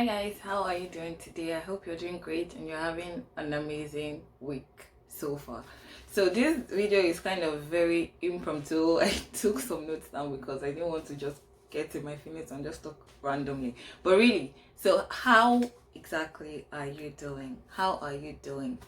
Hi guys, how are you doing today? I hope you're doing great and you're having an amazing week so far. So this video is kind of very impromptu. I took some notes down because I didn't want to just get in my feelings and just talk randomly. But really, so how exactly are you doing? How are you doing?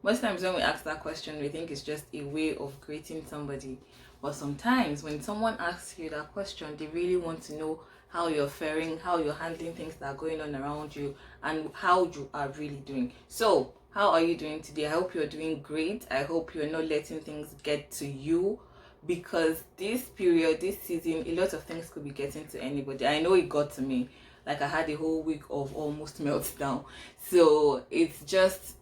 Most times when we ask that question, we think it's just a way of greeting somebody. But sometimes when someone asks you that question, they really want to know how you're faring, how you're handling things that are going on around you, and how you are really doing. So, how are you doing today? I hope you're doing great. I hope you're not letting things get to you, because this period, this season, a lot of things could be getting to anybody. I know it got to me. Like I had a whole week of almost meltdown. So it's just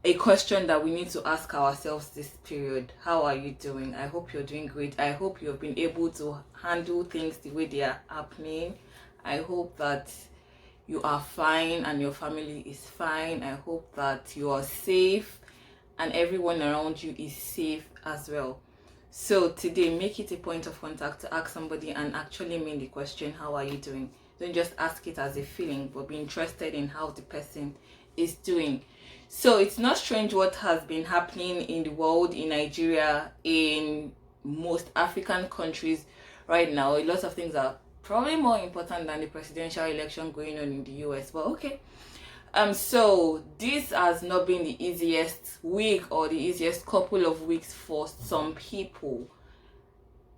a question that we need to ask ourselves this period. How are you doing? I hope you're doing great. I hope you've been able to handle things the way they are happening. I hope that you are fine and your family is fine. I hope that you are safe and everyone around you is safe as well. So today, make it a point of contact to ask somebody and actually mean the question, how are you doing? Don't just ask it as a feeling, but be interested in how the person is doing. So it's not strange what has been happening in the world, in Nigeria, in most African countries right now. A lot of things are probably more important than the presidential election going on in the US, but okay. So this has not been the easiest week or the easiest couple of weeks for some people.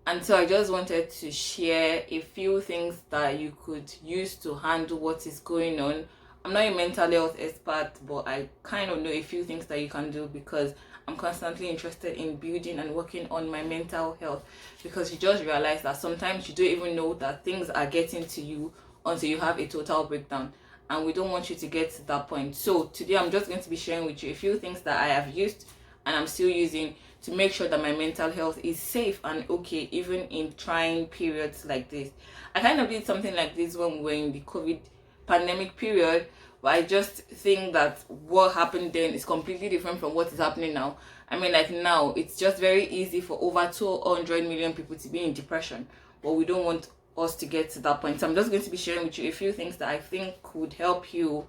And so I just wanted to share a few things that you could use to handle what is going on. I'm not a mental health expert, but I kind of know a few things that you can do, because I'm constantly interested in building and working on my mental health, because you just realize that sometimes you don't even know that things are getting to you until you have a total breakdown, and we don't want you to get to that point. So today I'm just going to be sharing with you a few things that I have used and I'm still using to make sure that my mental health is safe and okay, even in trying periods like this. I kind of did something like this when we were in the COVID pandemic period, but I just think that what happened then is completely different from what is happening now. I mean, like now, it's just very easy for over 200 million people to be in depression, but we don't want us to get to that point. So I'm just going to be sharing with you a few things that I think could help you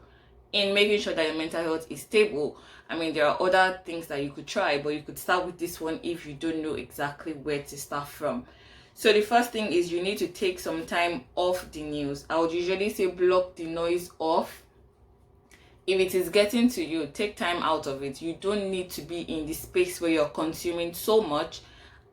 in making sure that your mental health is stable. I mean, there are other things that you could try, but you could start with this one if you don't know exactly where to start from. So the first thing is you need to take some time off the news. I would usually say block the noise off. If it is getting to you, take time out of it. You don't need to be in the space where you're consuming so much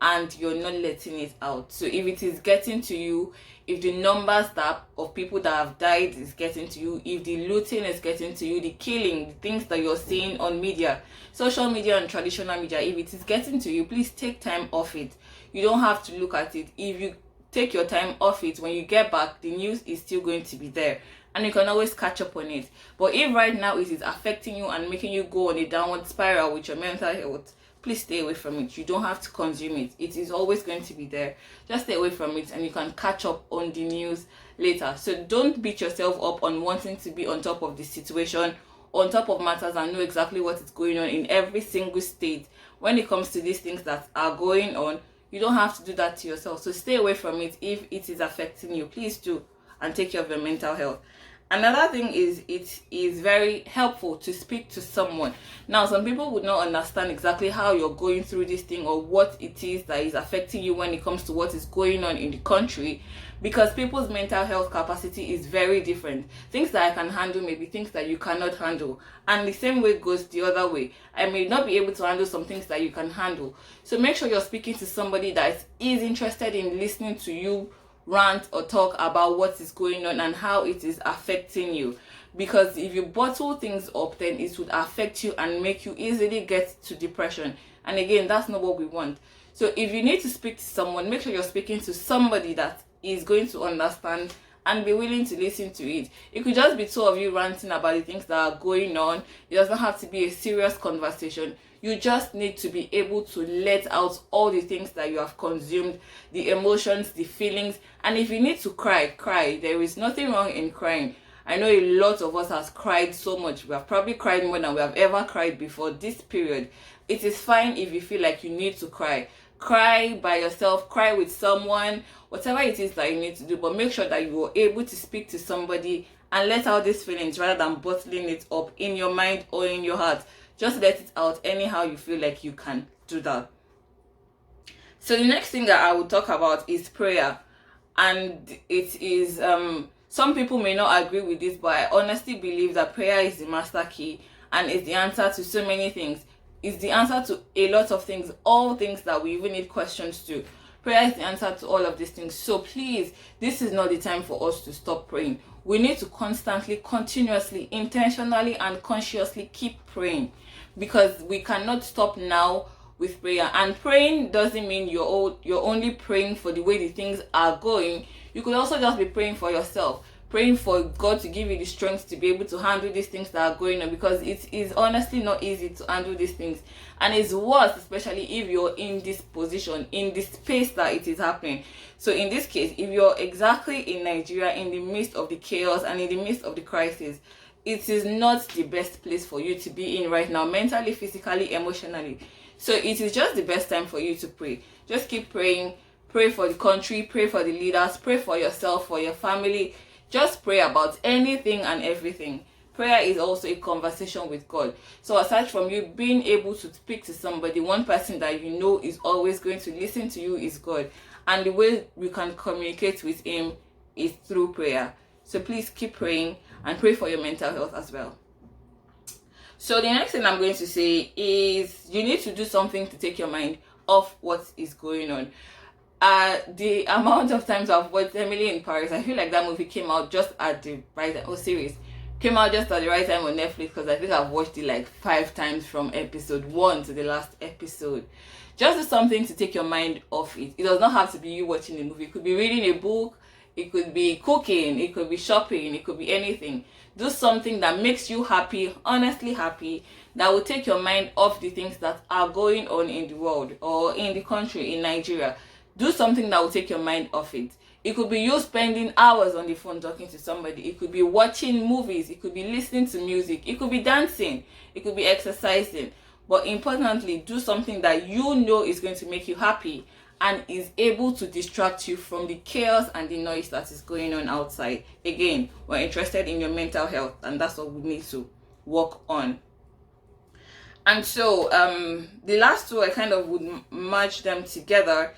and you're not letting it out. So if it is getting to you, if the numbers that of people that have died is getting to you, if the looting is getting to you, the killing, the things that you're seeing on media, social media and traditional media, if it is getting to you, please take time off it. You don't have to look at it. If you take your time off it, when you get back, the news is still going to be there and you can always catch up on it. But if right now it is affecting you and making you go on a downward spiral with your mental health, please stay away from it. You don't have to consume it. It is always going to be there. Just stay away from it and you can catch up on the news later. So don't beat yourself up on wanting to be on top of the situation, on top of matters, and know exactly what is going on in every single state. When it comes to these things that are going on, you don't have to do that to yourself. So stay away from it if it is affecting you. Please do, and take care of your mental health. Another thing is, it is very helpful to speak to someone. Now, some people would not understand exactly how you're going through this thing or what it is that is affecting you when it comes to what is going on in the country, because people's mental health capacity is very different. Things that I can handle may be things that you cannot handle, and the same way goes the other way. I may not be able to handle some things that you can handle. So make sure you're speaking to somebody that is interested in listening to you rant or talk about what is going on and how it is affecting you, because if you bottle things up, then it would affect you and make you easily get to depression, and again, that's not what we want. So if you need to speak to someone, make sure you're speaking to somebody that is going to understand and be willing to listen to it. It could just be two of you ranting about the things that are going on. It doesn't have to be a serious conversation. You just need to be able to let out all the things that you have consumed, the emotions, the feelings. And if you need to cry, cry. There is nothing wrong in crying. I know a lot of us has cried so much. We have probably cried more than we have ever cried before this period. It is fine if you feel like you need to cry. cry by yourself, cry with someone, whatever it is that you need to do, but make sure that you are able to speak to somebody and let out these feelings rather than bottling it up in your mind or in your heart. Just let it out anyhow you feel like you can do that. So the next thing that I will talk about is prayer. And it is some people may not agree with this, but I honestly believe that prayer is the master key and is the answer to so many things. It's the answer to a lot of things, all things that we even need questions to. Prayer is the answer to all of these things. So please, this is not the time for us to stop praying. We need to constantly, continuously, intentionally, and consciously keep praying, because we cannot stop now with prayer. And praying doesn't mean you're only praying for the way the things are going. You could also just be praying for yourself, praying for God to give you the strength to be able to handle these things that are going on, because it is honestly not easy to handle these things, and it's worse, especially if you're in this position, in this space that it is happening. So in this case, if you're exactly in Nigeria, in the midst of the chaos and in the midst of the crisis, it is not the best place for you to be in right now, mentally, physically, emotionally. So it is just the best time for you to pray. Just keep praying. Pray for the country, pray for the leaders, pray for yourself, for your family. Just pray about anything and everything. Prayer is also a conversation with God. So aside from you being able to speak to somebody, one person that you know is always going to listen to you is God. And the way we can communicate with Him is through prayer. So please keep praying and pray for your mental health as well. So the next thing I'm going to say is you need to do something to take your mind off what is going on. The amount of times I've watched Emily in Paris, I feel like that movie came out just at the right time. Series came out just at the right time on Netflix, because I think I've watched it like 5 times from episode 1 to the last episode. Just do something to take your mind off it. It does not have to be you watching a movie. It could be reading a book, it could be cooking, it could be shopping, it could be anything. Do something that makes you happy, honestly happy, that will take your mind off the things that are going on in the world or in the country, in Nigeria. Do something that will take your mind off it. It could be you spending hours on the phone talking to somebody. It could be watching movies. It could be listening to music. It could be dancing. It could be exercising. But importantly, do something that you know is going to make you happy and is able to distract you from the chaos and the noise that is going on outside. Again, we're interested in your mental health, and that's what we need to work on. And so the last two, I kind of would merge them together.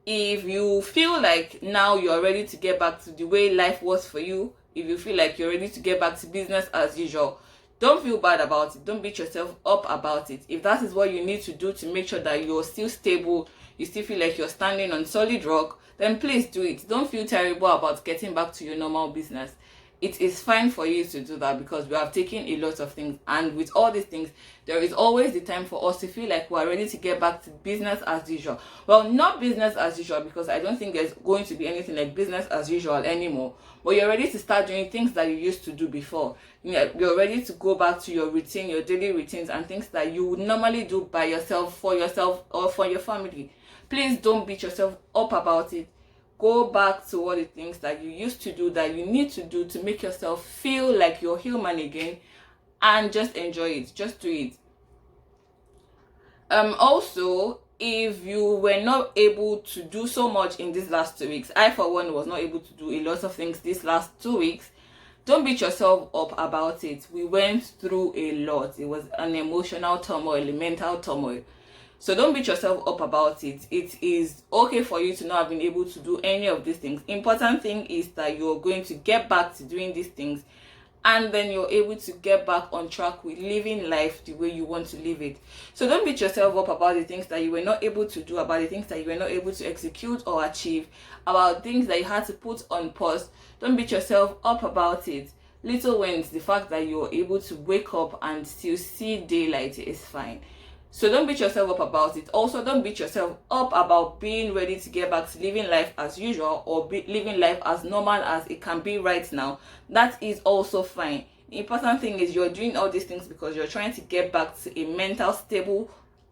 If you feel like now you're ready to get back to the way life was for you, if you feel like you're ready to get back to business as usual, don't feel bad about it. Don't beat yourself up about it. If that is what you need to do to make sure that you're still stable, you still feel like you're standing on solid rock, then please do it. Don't feel terrible about getting back to your normal business. It is fine for you to do that, because we have taken a lot of things, and with all these things, there is always the time for us to feel like we're ready to get back to business as usual. Well, not business as usual, because I don't think there's going to be anything like business as usual anymore, but you're ready to start doing things that you used to do before. You're ready to go back to your routine, your daily routines, and things that you would normally do by yourself, for yourself, or for your family. Please don't beat yourself up about it. Go back to what the things that you used to do, that you need to do to make yourself feel like you're human again, and just enjoy it. Just do it. Also, if you were not able to do so much in these last 2 weeks, I for one was not able to do a lot of things these last 2 weeks, don't beat yourself up about it. We went through a lot. It was an emotional turmoil, a mental turmoil. So don't beat yourself up about it. It is okay for you to not have been able to do any of these things. Important thing is that you're going to get back to doing these things, and then you're able to get back on track with living life the way you want to live it. So don't beat yourself up about the things that you were not able to do, about the things that you were not able to execute or achieve, about things that you had to put on pause. Don't beat yourself up about it. Little wins, the fact that you're able to wake up and still see daylight, is fine. So don't beat yourself up about it. Also, don't beat yourself up about being ready to get back to living life as usual, or living life as normal as it can be right now. That is also fine. The important thing is you're doing all these things because you're trying to get back to a mental stable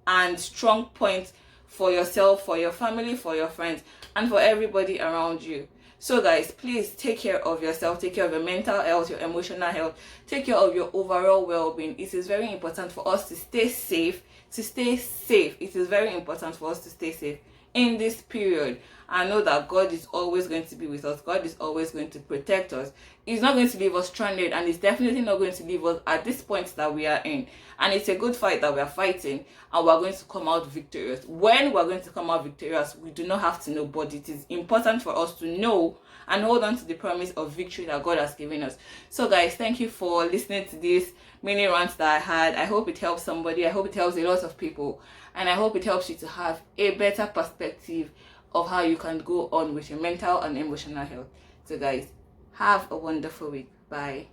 and strong point for yourself, for your family, for your friends, and for everybody around you. So guys, please take care of yourself, take care of your mental health, your emotional health, take care of your overall well-being. It is very important for us to stay safe. It is very important for us to stay safe in this period. I know that God is always going to be with us. God is always going to protect us. He's not going to leave us stranded, and he's definitely not going to leave us at this point that we are in. And it's a good fight that we are fighting, and we're going to come out victorious. When we're going to come out victorious, we do not have to know, but it is important for us to know and hold on to the promise of victory that God has given us. So guys, thank you for listening to this mini rant that I had. I hope it helps somebody. I hope it helps a lot of people, and I hope it helps you to have a better perspective of how you can go on with your mental and emotional health. So guys, have a wonderful week. Bye.